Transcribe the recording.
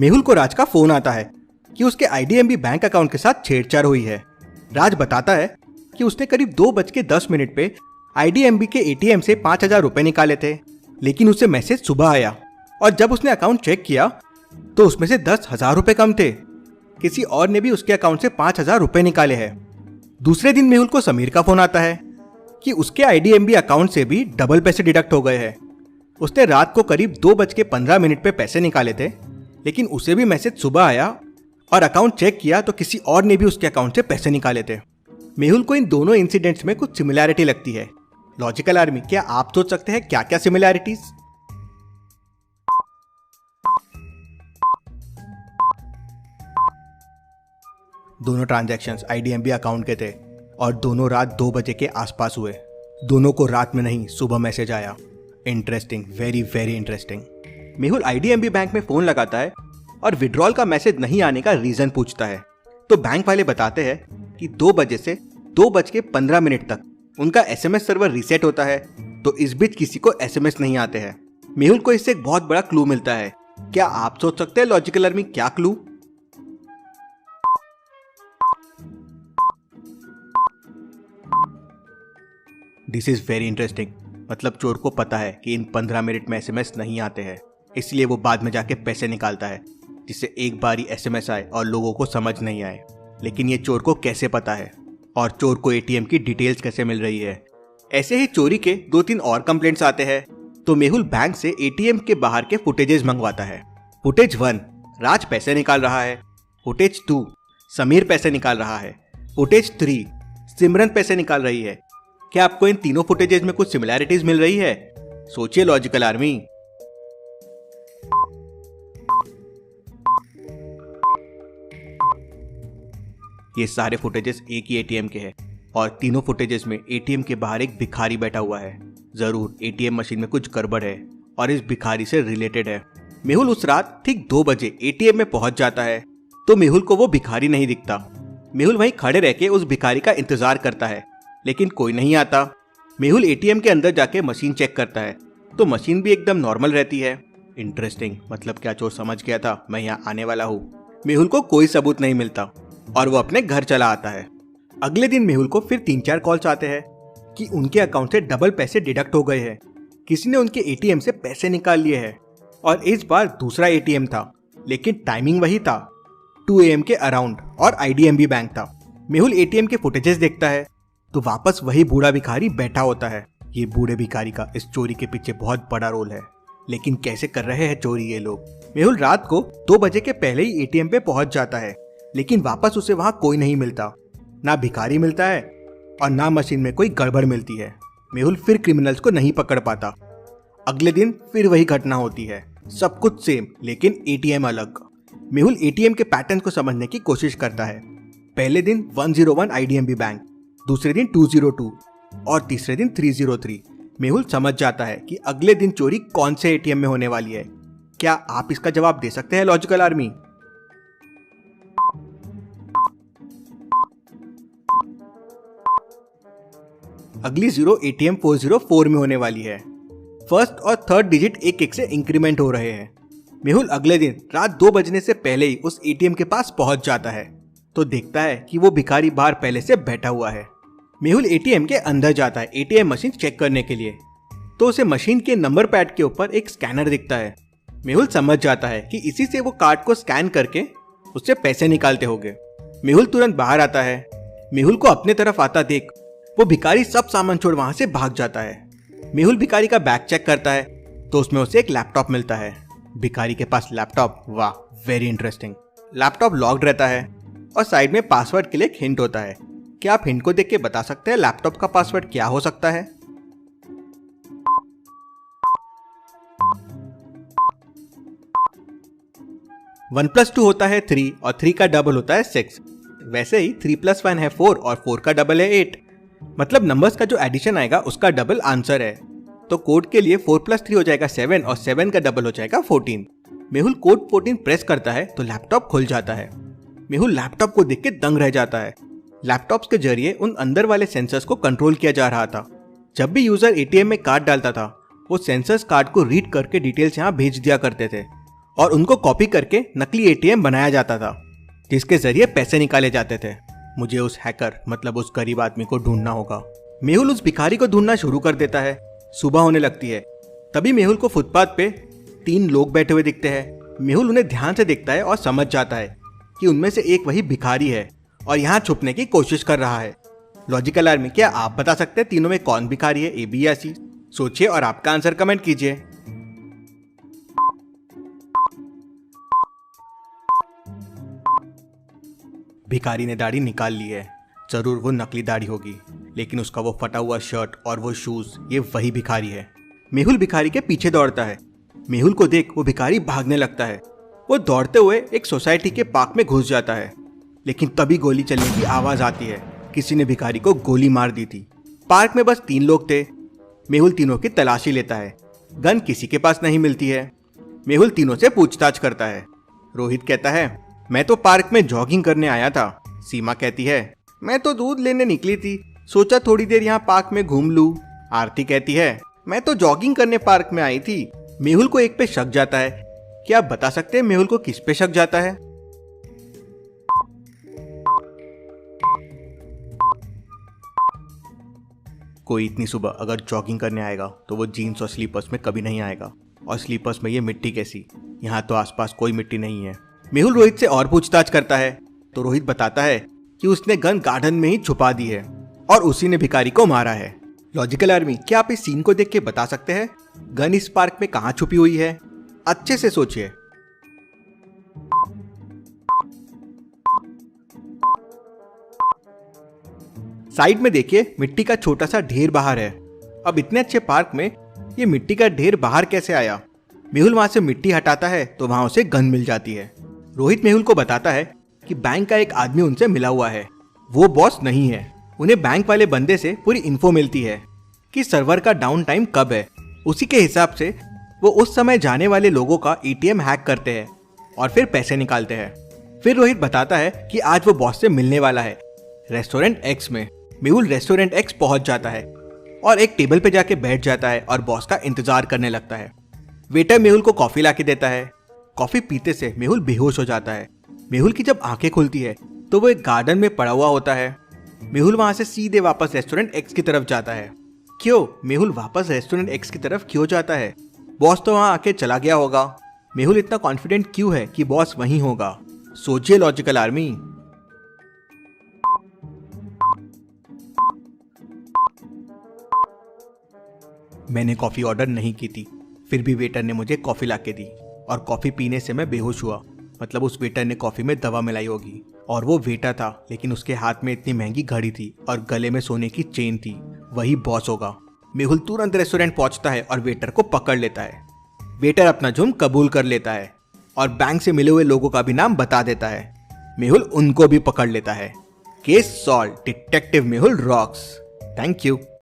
मेहुल को राज का फोन आता है कि उसके आईडीएमबी बैंक अकाउंट के साथ छेड़छाड़ हुई है। राज बताता है कि उसने करीब 2:10 पे आईडीएमबी के एटीएम से 5,000 रुपए निकाले थे, लेकिन उसे मैसेज सुबह आया और जब उसने अकाउंट चेक किया तो उसमें से 10,000 रुपए कम थे। किसी और ने भी उसके अकाउंट से 5,000 रुपए निकाले हैं। दूसरे दिन मेहुल को समीर का फोन आता है कि उसके आईडीएमबी अकाउंट से भी डबल पैसे डिडक्ट हो गए हैं। उसने रात को करीब 2:15 पे पैसे निकाले थे, लेकिन उसे भी मैसेज सुबह आया और अकाउंट चेक किया तो किसी और ने भी उसके अकाउंट से पैसे निकाले थे। मेहुल को इन दोनों इंसिडेंट्स में कुछ सिमिलैरिटी लगती है। लॉजिकल आर्मी, क्या आप सोच सकते हैं क्या क्या सिमिलैरिटीज? दोनों ट्रांजैक्शंस आईडीएमबी अकाउंट के थे और दोनों रात 2 बजे के आसपास हुए। दोनों को रात में नहीं सुबह मैसेज आया। Interesting, very very interesting. Mehul IDMB bank में फोन लगाता है और विड्रॉल का मैसेज नहीं आने का रीजन पूछता है, तो बैंक वाले बताते हैं कि 2 बजे से 2:15 तक उनका एसएमएस सर्वर रीसेट होता है, तो इस बीच किसी को एसएमएस नहीं आते हैं। मेहुल को इससे एक बहुत बड़ा क्लू मिलता है। क्या आप सोच सकते हैं लॉजिकल आर्मी क्या clue? This is very interesting. मतलब चोर को पता है कि इन 15 मिनट में एसएमएस नहीं आते हैं, इसलिए वो बाद में जाके पैसे निकालता है, जिससे एक बार ही एसएमएस आए और लोगों को समझ नहीं आए। लेकिन ये चोर को कैसे पता है और चोर को एटीएम की डिटेल्स कैसे मिल रही है? ऐसे ही चोरी के 2-3 और कंप्लेंट्स आते हैं, तो मेहुल बैंक से एटीएम के बाहर के फुटेजेस मंगवाता है। फुटेज 1, राज पैसे निकाल रहा है। फुटेज 2, समीर पैसे निकाल रहा है। फुटेज 3, सिमरन पैसे निकाल रही है। क्या आपको इन तीनों फुटेजेस में कुछ सिमिलैरिटीज मिल रही है? सोचिए लॉजिकल आर्मी। ये सारे फुटेजेस एक ही एटीएम के हैं और तीनों फुटेजेस में एटीएम के बाहर एक भिखारी बैठा हुआ है। जरूर एटीएम मशीन में कुछ गड़बड़ है और इस भिखारी से रिलेटेड है। मेहुल उस रात ठीक 2 बजे एटीएम में पहुंच जाता है, तो मेहुल को वो भिखारी नहीं दिखता। मेहुल वहीं खड़े रह के उस भिखारी का इंतजार करता है, लेकिन कोई नहीं आता। मेहुल एटीएम के अंदर जाके मशीन चेक करता है, तो मशीन भी एकदम नॉर्मल रहती है। इंटरेस्टिंग, मतलब क्या चोर समझ गया था मैं यहाँ आने वाला हूँ। मेहुल को कोई सबूत नहीं मिलता और वो अपने घर चला आता है। अगले दिन मेहुल को फिर 3-4 कॉल्स आते हैं कि उनके अकाउंट से डबल पैसे डिडक्ट हो गए हैं। किसी ने उनके एटीएम से पैसे निकाल लिए हैं और इस बार दूसरा एटीएम था, लेकिन टाइमिंग वही था, 2 AM के अराउंड, और आईडीएमबी बैंक था। मेहुल एटीएम के फुटेजेस देखता है तो वापस वही बूढ़ा भिखारी बैठा होता है। ये बूढ़े भिखारी का इस चोरी के पीछे बहुत बड़ा रोल है, लेकिन कैसे कर रहे हैं चोरी ये लोग? मेहुल रात को 2 बजे के पहले ही एटीएम पे पहुंच जाता है, लेकिन वापस उसे वहां कोई नहीं मिलता। ना भिखारी मिलता है और ना मशीन में कोई गड़बड़ मिलती है। मेहुल फिर क्रिमिनल्स को नहीं पकड़ पाता। अगले दिन फिर वही घटना होती है, सब कुछ सेम लेकिन एटीएम अलग। मेहुल एटीएम के पैटर्न को समझने की कोशिश करता है। पहले दिन 101 आईडीएमबी बैंक, दूसरे दिन 202 और तीसरे दिन 303। मेहुल समझ जाता है कि अगले दिन चोरी कौन से एटीएम में होने वाली है। क्या आप इसका जवाब दे सकते हैं लॉजिकल आर्मी? अगली जीरो एटीएम 404 में होने वाली है। फर्स्ट और थर्ड डिजिट एक से इंक्रीमेंट हो रहे हैं। मेहुल अगले दिन रात 2 बजने से पहले ही उस एटीएम के पास पहुंच जाता है, तो देखता है कि वो भिखारी बाहर पहले से बैठा हुआ है। मेहुल एटीएम के अंदर जाता है एटीएम मशीन चेक करने के लिए, तो उसे मशीन के नंबर पैड के ऊपर एक स्कैनर दिखता है। मेहुल समझ जाता है कि इसी से वो कार्ड को स्कैन करके उससे पैसे निकालते होंगे। मेहुल तुरंत बाहर आता है। मेहुल को अपने तरफ आता देख वो भिखारी सब सामान छोड़ वहां से भाग जाता है। मेहुल भिखारी का बैग चेक करता है, तो उसमें उसे एक लैपटॉप मिलता है। भिखारी के पास लैपटॉप, वाह वेरी इंटरेस्टिंग। लैपटॉप लॉक्ड रहता है और साइड में पासवर्ड के लिए एक हिंट होता है। क्या आप हिंट को देख के बता सकते हैं लैपटॉप का पासवर्ड क्या हो सकता है? वन प्लस टू होता है 3 और 3 का डबल होता है 6। वैसे ही 3+1 है 4 और 4 का डबल है 8। मतलब नंबर्स का जो एडिशन आएगा उसका डबल आंसर है। तो कोड के लिए 4+3 हो जाएगा 7 और 7 का डबल हो जाएगा 14। मेहुल कोड 14 प्रेस करता है तो लैपटॉप खुल जाता है। मेहुल लैपटॉप को देख के दंग रह जाता है। लैपटॉप्स के जरिए उन अंदर वाले सेंसर्स को कंट्रोल किया जा रहा था। जब भी यूजर एटीएम में कार्ड डालता था वो सेंसर्स कार्ड को रीड करके डिटेल्स यहाँ भेज दिया करते थे और उनको कॉपी करके नकली एटीएम बनाया जाता था जिसके जरिए पैसे निकाले जाते थे। मुझे उस हैकर मतलब उस गरीब आदमी को ढूंढना होगा। मेहुल उस भिखारी को ढूंढना शुरू कर देता है। सुबह होने लगती है। तभी मेहुल को फुटपाथ पे 3 लोग बैठे हुए दिखते हैं। मेहुल उन्हें ध्यान से देखता है और समझ जाता है कि उनमें से एक वही भिखारी है और यहाँ छुपने की कोशिश कर रहा है। लॉजिकल आर्मी, क्या आप बता सकते हैं तीनों में कौन भिखारी है, ए, बी या सी? सोचिए और आपका आंसर कमेंट कीजिए। भिखारी ने दाढ़ी निकाल ली है। जरूर वो नकली दाढ़ी होगी, लेकिन उसका वो फटा हुआ शर्ट और वो शूज, ये वही भिखारी है। मेहुल भिखारी के पीछे दौड़ता है। मेहुल को देख वो भिखारी भागने लगता है। वो दौड़ते हुए एक सोसाइटी के पार्क में घुस जाता है, लेकिन तभी गोली चलने की आवाज आती है। किसी ने भिखारी को गोली मार दी थी। पार्क में बस 3 लोग थे। मेहुल तीनों की तलाशी लेता है। गन किसी के पास नहीं मिलती है। मेहुल तीनों से पूछताछ करता है। रोहित कहता है, मैं तो पार्क में जॉगिंग करने आया था। सीमा कहती है, मैं तो दूध लेने निकली थी, सोचा थोड़ी देर यहाँ पार्क में घूम लूं। आरती कहती है, मैं तो जॉगिंग करने पार्क में आई थी। मेहुल को एक पे शक जाता है। क्या आप बता सकते हैं मेहुल को किस पे शक जाता है? कोई इतनी सुबह अगर जॉगिंग करने आएगा तो वो जीन्स और स्लीपर्स में कभी नहीं आएगा। और स्लीपर्स में ये मिट्टी कैसी? यहाँ तो आसपास कोई मिट्टी नहीं है। मेहुल रोहित से और पूछताछ करता है तो रोहित बताता है कि उसने गन गार्डन में ही छुपा दी है और उसी ने भिखारी को मारा है। लॉजिकल आर्मी, क्या आप इस सीन को देख के बता सकते हैं गन इस पार्क में कहाँ छुपी हुई है? अच्छे से सोचिए। साइड में देखिए, मिट्टी का छोटा सा ढेर बाहर है। अब इतने अच्छे पार्क में ये मिट्टी का ढेर बाहर कैसे आया? मेहुल वहां से मिट्टी हटाता है तो वहां उसे गन मिल जाती है। रोहित मेहुल को बताता है कि बैंक का एक आदमी उनसे मिला हुआ है। वो बॉस नहीं है। उन्हें बैंक वाले बंदे से पूरी इन्फो मिलती है कि सर्वर का डाउन टाइम कब है। उसी के हिसाब से वो उस समय जाने वाले लोगों का एटीएम हैक करते हैं और फिर पैसे निकालते हैं। फिर रोहित बताता है कि आज वो बॉस से मिलने वाला है रेस्टोरेंट एक्स में। मेहुल रेस्टोरेंट एक्स पहुंच जाता है और एक टेबल पे जाके बैठ जाता है और बॉस का इंतजार करने लगता है। वेटर मेहुल को कॉफी लाके देता है। कॉफी पीते से मेहुल बेहोश हो जाता है। मेहुल की जब आंखें खुलती है तो वो एक गार्डन में पड़ा हुआ होता है। मेहुल वहां से सीधे वापस रेस्टोरेंट एक्स की तरफ जाता है। क्यों? मेहुल वापस रेस्टोरेंट एक्स की तरफ क्यों जाता है? बॉस तो वहां आके चला गया होगा। मेहुल इतना कॉन्फिडेंट क्यों है कि बॉस वहीं होगा? सोचिए लॉजिकल आर्मी। मैंने कॉफी ऑर्डर नहीं की थी, फिर भी वेटर ने मुझे कॉफी लाके दी और कॉफी पीने से मैं बेहोश हुआ। मतलब उस वेटर ने कॉफी में दवा मिलाई होगी और वो वेटर था, लेकिन उसके हाथ में इतनी महंगी घड़ी थी और गले में सोने की चेन थी। वही बॉस होगा। मेहुल तुरंत रेस्टोरेंट पहुंचता है और वेटर को पकड़ लेता है। वेटर अपना जुर्म कबूल कर लेता है और बैंक से मिले हुए लोगों का भी नाम बता देता है। मेहुल उनको भी पकड़ लेता है। Case solve. Detective Mehul rocks. Thank you.